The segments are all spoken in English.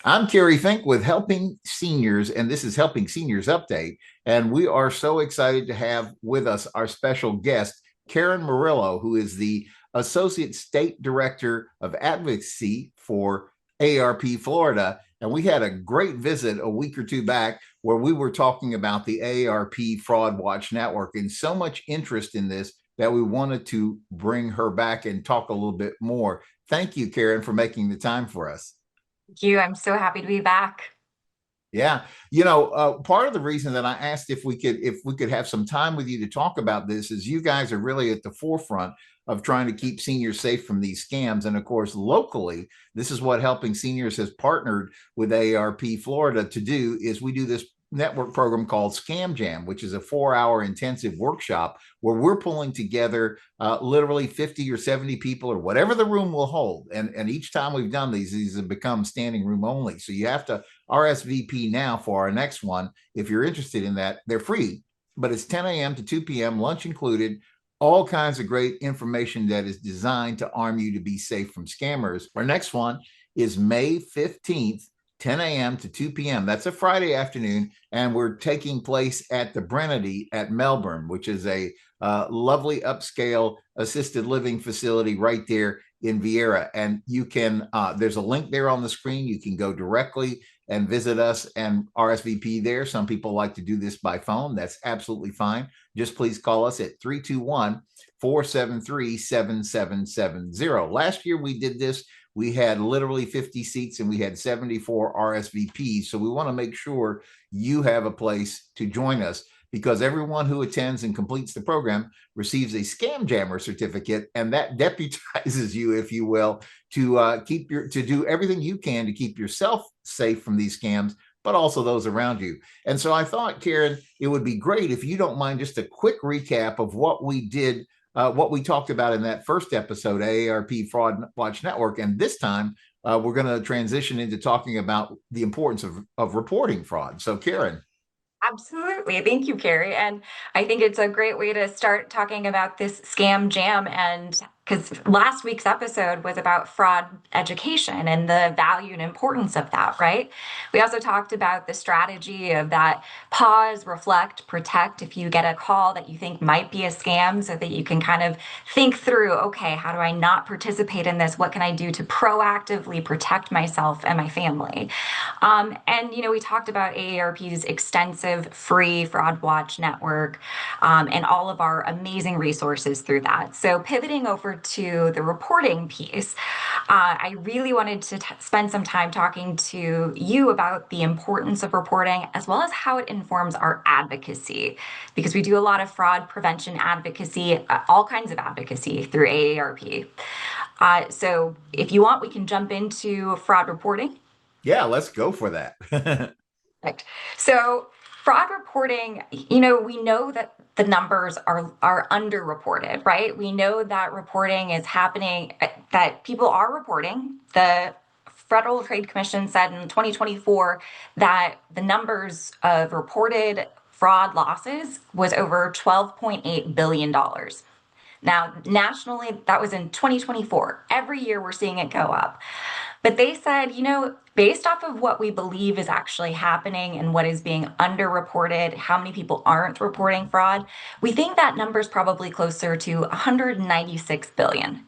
I'm Kerry Fink with Helping Seniors, and this is Helping Seniors Update. And we are so excited to have with us our special guest, Karen Murillo, who is the Associate State Director of Advocacy for AARP Florida. And we had a great visit a week or two back where we were talking about the AARP Fraud Watch Network and so much interest in this that we wanted to bring her back and talk a little bit more. Thank you, Karen, for making the time for us. Thank you. I'm so happy to be back. Yeah, part of the reason that I asked if we could have some time with you to talk about this is you guys are really at the forefront of trying to keep seniors safe from these scams. And of course, locally, this is what Helping Seniors has partnered with AARP Florida to do is we do this network program called Scam Jam, which is a 4-hour intensive workshop where we're pulling together literally 50 or 70 people or whatever the room will hold. And each time we've done these have become standing room only. So you have to RSVP now for our next one. If you're interested in that, they're free, but it's 10 a.m. to 2 p.m., lunch included, all kinds of great information that is designed to arm you to be safe from scammers. Our next one is May 15th, 10 a.m. to 2 p.m. That's a Friday afternoon, and we're taking place at the Brennity at Melbourne, which is a lovely upscale assisted living facility right there in Viera. And you can, there's a link there on the screen. You can go directly and visit us and RSVP there. Some people like to do this by phone. That's absolutely fine. Just please call us at 321 473 7770. Last year we did this. We had literally 50 seats and we had 74 RSVPs. So we want to make sure you have a place to join us because everyone who attends and completes the program receives a scam jammer certificate, and that deputizes you, if you will, to to do everything you can to keep yourself safe from these scams, but also those around you. And so I thought, Karen, it would be great if you don't mind just a quick recap of what we did, what we talked about in that first episode, AARP Fraud Watch Network, and this time we're going to transition into talking about the importance of reporting fraud. So, Karen. Absolutely. Thank you, Carrie. And I think it's a great way to start talking about this scam jam. And because last week's episode was about fraud education and the value and importance of that, right? We also talked about the strategy of that pause, reflect, protect. If you get a call that you think might be a scam, so that you can kind of think through, okay, how do I not participate in this? What can I do to proactively protect myself and my family? We talked about AARP's extensive free fraud watch network and all of our amazing resources through that. So, pivoting over to the reporting piece, I really wanted to spend some time talking to you about the importance of reporting as well as how it informs our advocacy, because we do a lot of fraud prevention advocacy, all kinds of advocacy through AARP. So, if you want, we can jump into fraud reporting. Yeah, let's go for that. Perfect. So fraud reporting, we know that the numbers are underreported, right? We know that reporting is happening, that people are reporting. The Federal Trade Commission said in 2024 that the numbers of reported fraud losses was over $12.8 billion. Now, nationally, that was in 2024. Every year we're seeing it go up. But they said, based off of what we believe is actually happening and what is being underreported, how many people aren't reporting fraud, we think that number is probably closer to 196 billion.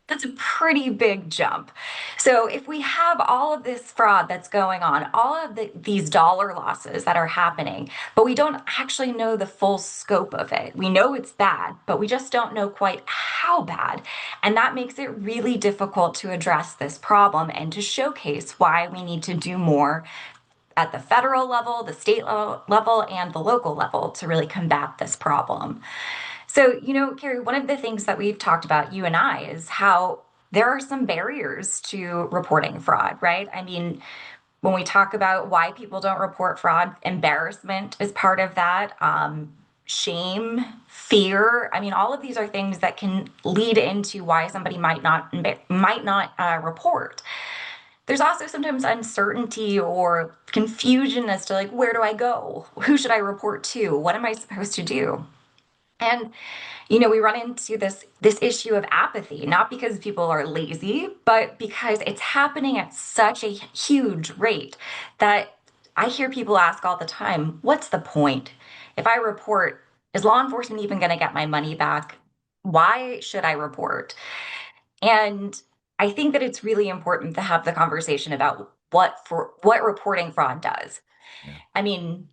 That's a pretty big jump. So if we have all of this fraud that's going on, all of these dollar losses that are happening, but we don't actually know the full scope of it. We know it's bad, but we just don't know quite how bad. And that makes it really difficult to address this problem and to showcase why we need to do more at the federal level, the state level, and the local level to really combat this problem. So, Carrie, one of the things that we've talked about, you and I, is how there are some barriers to reporting fraud, right? I mean, when we talk about why people don't report fraud, embarrassment is part of that, shame, fear. I mean, all of these are things that can lead into why somebody might not report. There's also sometimes uncertainty or confusion as to like, where do I go? Who should I report to? What am I supposed to do? And we run into this issue of apathy, not because people are lazy, but because it's happening at such a huge rate that I hear people ask all the time, what's the point? If I report, is law enforcement even going to get my money back? Why should I report? And I think that it's really important to have the conversation about what reporting fraud does. Yeah. I mean,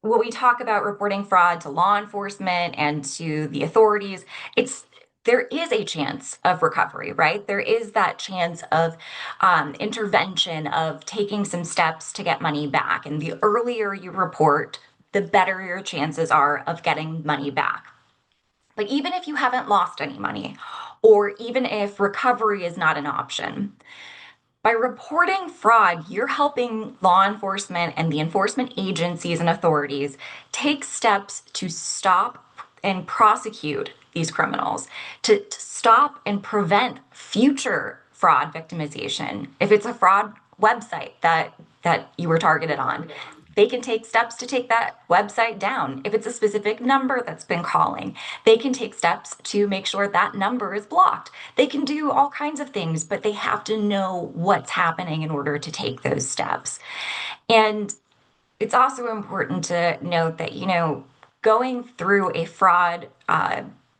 when we talk about reporting fraud to law enforcement and to the authorities, it's there is a chance of recovery, right? There is that chance of intervention, of taking some steps to get money back. And the earlier you report, the better your chances are of getting money back. But even if you haven't lost any money, or even if recovery is not an option, by reporting fraud, you're helping law enforcement and the enforcement agencies and authorities take steps to stop and prosecute these criminals, to stop and prevent future fraud victimization. If it's a fraud website that you were targeted on, they can take steps to take that website down. If it's a specific number that's been calling, they can take steps to make sure that number is blocked. They can do all kinds of things, but they have to know what's happening in order to take those steps. And it's also important to note that, going through a fraud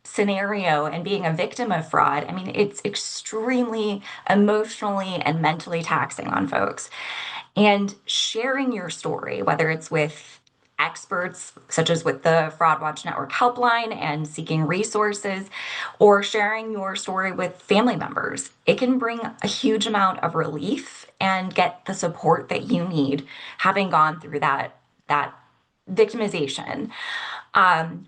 scenario and being a victim of fraud, I mean, it's extremely emotionally and mentally taxing on folks. And sharing your story, whether it's with experts, such as with the Fraud Watch Network helpline and seeking resources, or sharing your story with family members, it can bring a huge amount of relief and get the support that you need, having gone through that victimization.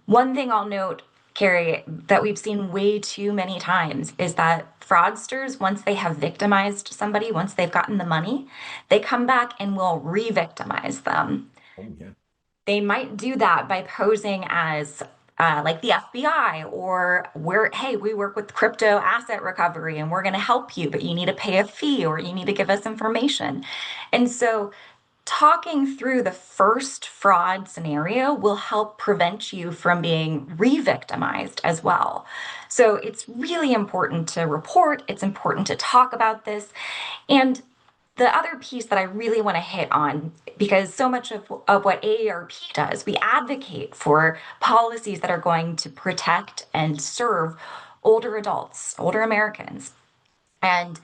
One thing I'll note, Kerry, that we've seen way too many times is that fraudsters, once they have victimized somebody, once they've gotten the money, they come back and will re-victimize them. Oh, yeah. They might do that by posing as like the FBI, or hey, we work with crypto asset recovery and we're going to help you, but you need to pay a fee or you need to give us information. And so talking through the first fraud scenario will help prevent you from being re-victimized as well. So it's really important to report, it's important to talk about this. And the other piece that I really want to hit on, because so much of what AARP does, we advocate for policies that are going to protect and serve older adults, older Americans. And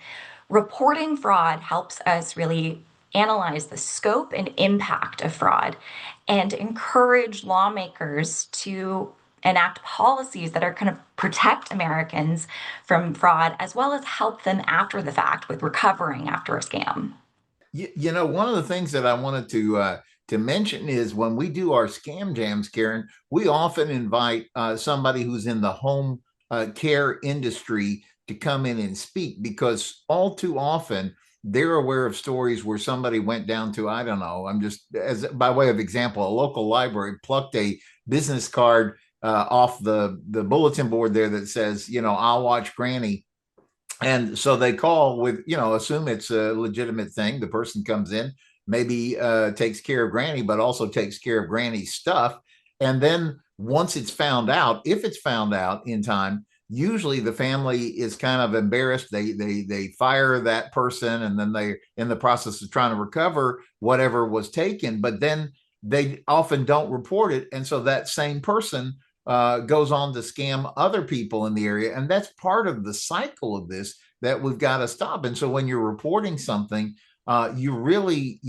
reporting fraud helps us really analyze the scope and impact of fraud and encourage lawmakers to enact policies that are going to protect Americans from fraud, as well as help them after the fact with recovering after a scam. One of the things that I wanted to mention is when we do our scam jams, Karen, we often invite somebody who's in the home care industry to come in and speak, because all too often they're aware of stories where somebody went down to, I don't know, I'm just, as by way of example, a local library plucked a business card off the bulletin board there that says, I'll watch Granny. And so they call with, assume it's a legitimate thing. The person comes in, maybe takes care of Granny, but also takes care of Granny's stuff. And then once it's found out, if it's found out in time, usually the family is kind of embarrassed. They fire that person, and then they in the process of trying to recover whatever was taken. But then they often don't report it, and so that same person goes on to scam other people in the area. And that's part of the cycle of this that we've got to stop. And so when you're reporting something, you're really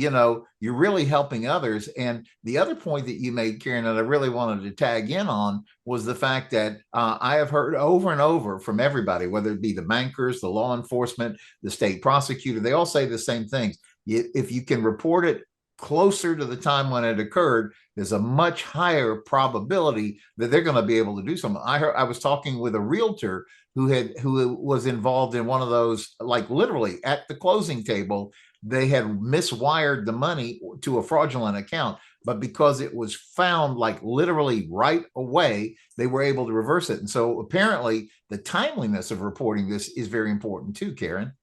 helping others. And the other point that you made, Karen, that I really wanted to tag in on was the fact that I have heard over and over from everybody, whether it be the bankers, the law enforcement, the state prosecutor, they all say the same things. If you can report it closer to the time when it occurred, there's a much higher probability that they're going to be able to do something. I was talking with a realtor who was involved in one of those, like literally at the closing table, they had miswired the money to a fraudulent account, but because it was found like literally right away, they were able to reverse it. And so apparently the timeliness of reporting this is very important too, Karen.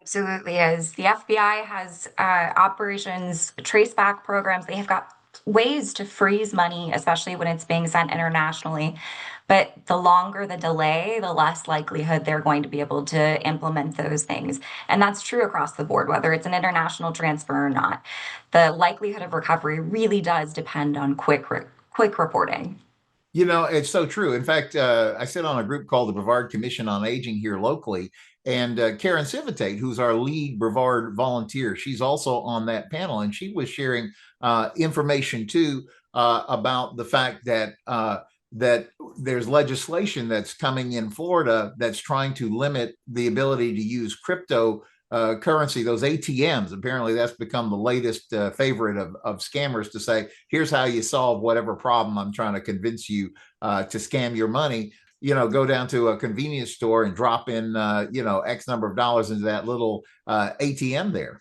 Absolutely is. The FBI has operations traceback programs. They have got ways to freeze money, especially when it's being sent internationally. But the longer the delay, the less likelihood they're going to be able to implement those things. And that's true across the board, whether it's an international transfer or not. The likelihood of recovery really does depend on quick reporting. It's so true. In fact, I sit on a group called the Brevard Commission on Aging here locally, and Karen Civitate, who's our lead Brevard volunteer, she's also on that panel, and she was sharing information too about the fact that there's legislation that's coming in Florida that's trying to limit the ability to use crypto currency, those ATMs. Apparently, that's become the latest favorite of scammers to say, here's how you solve whatever problem I'm trying to convince you to scam your money. Go down to a convenience store and drop in, X number of dollars into that little ATM there.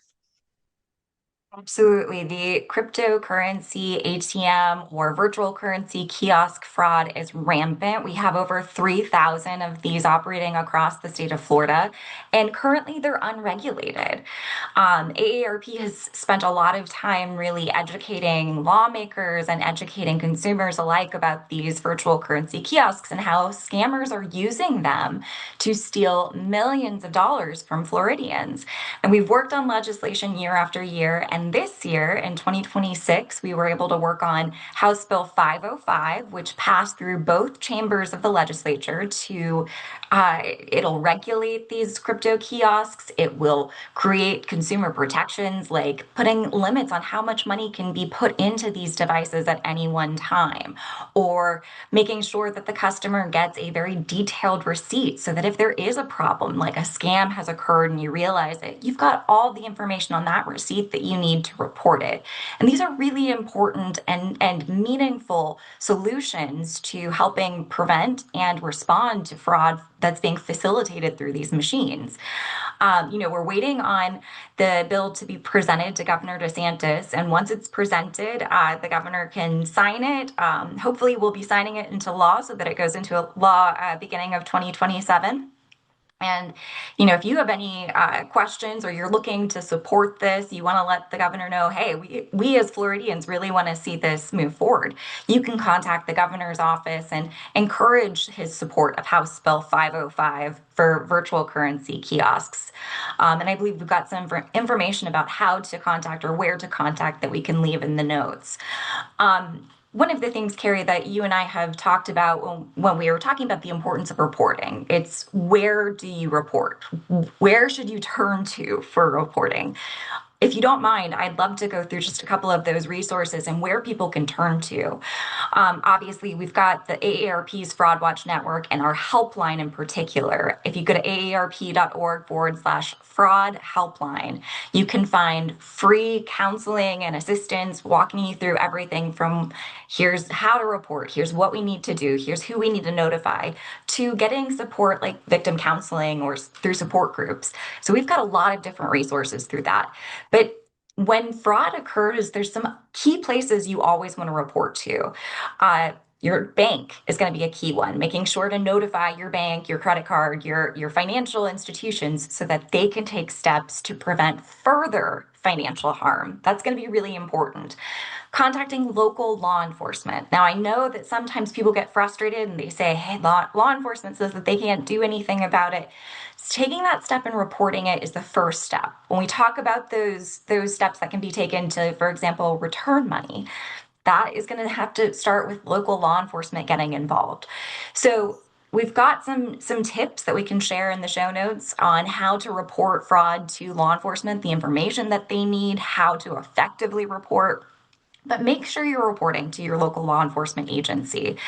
Absolutely. The cryptocurrency ATM or virtual currency kiosk fraud is rampant. We have over 3,000 of these operating across the state of Florida, and currently they're unregulated. AARP has spent a lot of time really educating lawmakers and educating consumers alike about these virtual currency kiosks and how scammers are using them to steal millions of dollars from Floridians. And we've worked on legislation year after year. And this year, in 2026, we were able to work on House Bill 505, which passed through both chambers of the legislature to, it'll regulate these crypto kiosks. It will create consumer protections, like putting limits on how much money can be put into these devices at any one time, or making sure that the customer gets a very detailed receipt so that if there is a problem, like a scam has occurred and you realize it, you've got all the information on that receipt that you need to report it. And these are really important and meaningful solutions to helping prevent and respond to fraud that's being facilitated through these machines. We're waiting on the bill to be presented to Governor DeSantis, and once it's presented, the governor can sign it. Hopefully, we'll be signing it into law so that it goes into law beginning of 2027. And, if you have any questions or you're looking to support this, you want to let the governor know, hey, we as Floridians really want to see this move forward. You can contact the governor's office and encourage his support of House Bill 505 for virtual currency kiosks. And I believe we've got some information about how to contact or where to contact that we can leave in the notes. One of the things, Kerry, that you and I have talked about when we were talking about the importance of reporting, it's where do you report? Where should you turn to for reporting? If you don't mind, I'd love to go through just a couple of those resources and where people can turn to. Obviously, we've got the AARP's Fraud Watch Network and our helpline in particular. If you go to aarp.org/fraud helpline, you can find free counseling and assistance walking you through everything from here's how to report, here's what we need to do, here's who we need to notify, to getting support like victim counseling or through support groups. So we've got a lot of different resources through that. But when fraud occurs, there's some key places you always want to report to. Your bank is going to be a key one, making sure to notify your bank, your credit card, your financial institutions so that they can take steps to prevent further financial harm. That's going to be really important. Contacting local law enforcement. Now, I know that sometimes people get frustrated and they say, hey, law enforcement says that they can't do anything about it. Taking that step and reporting it is the first step. When we talk about those steps that can be taken to, for example, return money, that is going to have to start with local law enforcement getting involved. So we've got some tips that we can share in the show notes on how to report fraud to law enforcement, the information that they need, how to effectively report. But make sure you're reporting to your local law enforcement agency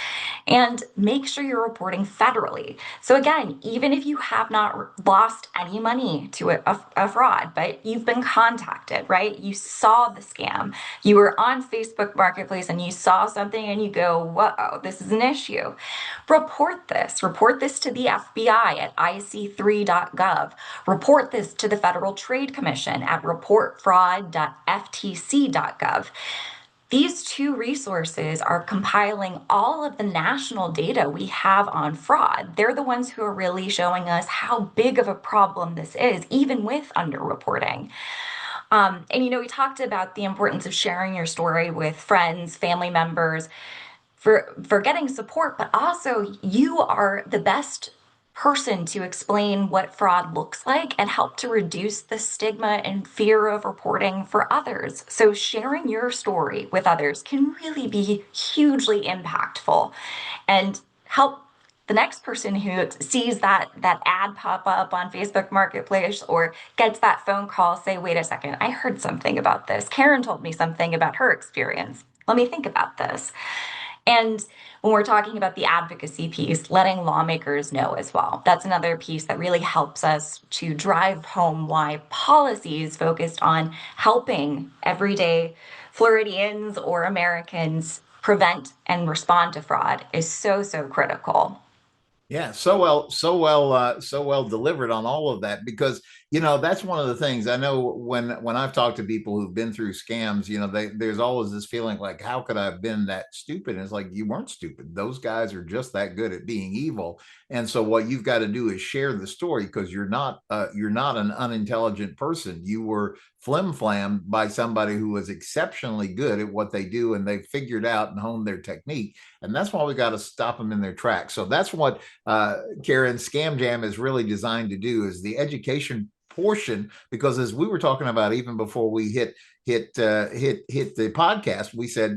and make sure you're reporting federally. So again, even if you have not lost any money to a fraud, but you've been contacted, right? You saw the scam, you were on Facebook Marketplace and you saw something and you go, whoa, this is an issue. Report this to the FBI at ic3.gov. Report this to the Federal Trade Commission at reportfraud.ftc.gov. These two resources are compiling all of the national data we have on fraud. They're the ones who are really showing us how big of a problem this is, even with underreporting. And we talked about the importance of sharing your story with friends, family members, for getting support, but also you are the best person to explain what fraud looks like and help to reduce the stigma and fear of reporting for others. So sharing your story with others can really be hugely impactful and help the next person who sees that ad pop up on Facebook Marketplace or gets that phone call say, wait a second, I heard something about this. Karen told me something about her experience. Let me think about this. And when we're talking about the advocacy piece, letting lawmakers know as well. That's another piece that really helps us to drive home why policies focused on helping everyday Floridians or Americans prevent and respond to fraud is so, so critical. Yeah, so well delivered on all of that because that's one of the things I know when I've talked to people who've been through scams, there's always this feeling like, how could I have been that stupid? And it's like you weren't stupid. Those guys are just that good at being evil. And so what you've got to do is share the story because you're not an unintelligent person. You were flim flammed by somebody who was exceptionally good at what they do, and they figured out and honed their technique. And that's why we got to stop them in their tracks. So that's what Karen, Scam Jam is really designed to do, is the education portion, because as we were talking about even before we hit the podcast, we said,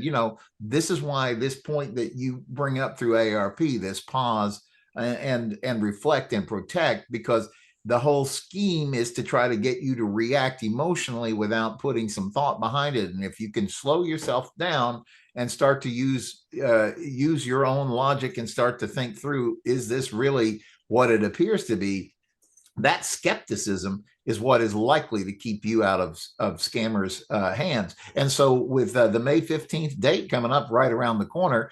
this is why this point that you bring up through AARP, this pause and reflect and protect, because the whole scheme is to try to get you to react emotionally without putting some thought behind it. And if you can slow yourself down and start to use your own logic and start to think through, is this really what it appears to be? That skepticism is what is likely to keep you out of scammers' hands. And so with the May 15th date coming up right around the corner,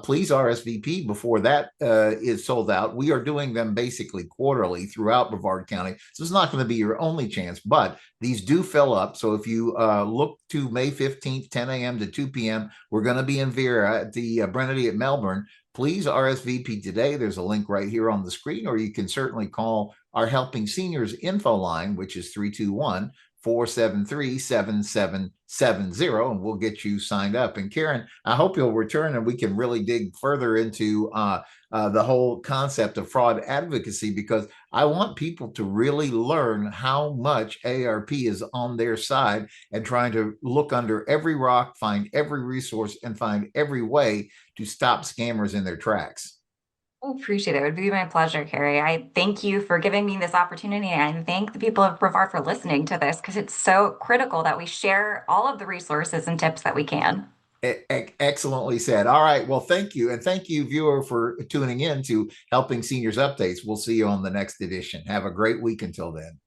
please RSVP before that is sold out. We are doing them basically quarterly throughout Brevard County. So it's not going to be your only chance, but these do fill up. So if you look to May 15th, 10 a.m. to 2 p.m., we're going to be in Viera at the Brennity at Melbourne. Please RSVP today. There's a link right here on the screen, or you can certainly call our Helping Seniors info line, which is 321-473-7770, and we'll get you signed up. And Karen, I hope you'll return and we can really dig further into the whole concept of fraud advocacy, because I want people to really learn how much AARP is on their side and trying to look under every rock, find every resource, and find every way to stop scammers in their tracks. Oh, appreciate it. It would be my pleasure, Kerry. I thank you for giving me this opportunity, and I thank the people of Brevard for listening to this because it's so critical that we share all of the resources and tips that we can. Excellently said. All right. Well, thank you. And thank you, viewer, for tuning in to Helping Seniors Updates. We'll see you on the next edition. Have a great week until then.